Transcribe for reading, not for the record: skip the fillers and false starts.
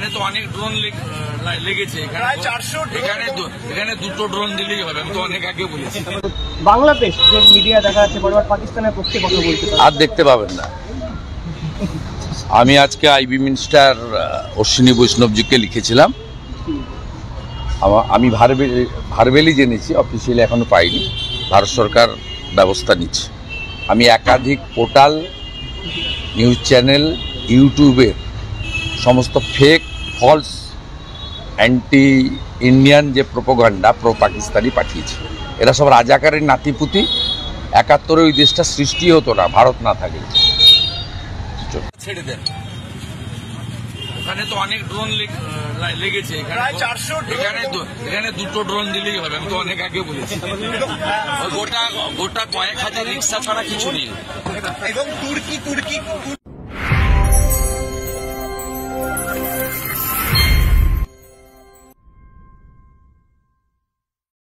ওখানে তো অনেক ড্রোন লেগেছে, এখানে দুটো ড্রোন দিলেই হবে। আমি তো অনেক আগে বলেছি। বাংলাদেশ যে মিডিয়া দেখা যাচ্ছে বারবার পাকিস্তানের পক্ষে কথা বলতে, আর দেখতে পাবেন না। আমি আজকে আইবি মিনিস্টার অশ্বিনী বৈষ্ণবজিকে লিখেছিলাম। আমি ভার্বেলি জেনেছি, অফিসিয়ালি এখনো পাইনি। ভারত সরকার ব্যবস্থা নিচ্ছে। আমি একাধিক পোর্টাল, নিউজ চ্যানেল, ইউটিউবের সমস্ত ফেক, ফলস, অ্যান্টি ইন্ডিয়ান যে প্রোপাগান্ডা প্রো পাকিস্তানি পাঠিয়েছি। এরা সব রাজাকারের নাতিপুতি। ৭১ ওই দেশটা সৃষ্টি হতো না ভারত না থাকলে। ছেড়ে দেন, ওখানে তো অনেক ড্রোন লেগেছে, এখানে দুটো ড্রোন দিলেই হবে। আমি তো অনেক আগে বলেছি। গোটা কয়েক হাজার রিক্সা ছাড়া কিছু নেই। এবং তুর্কি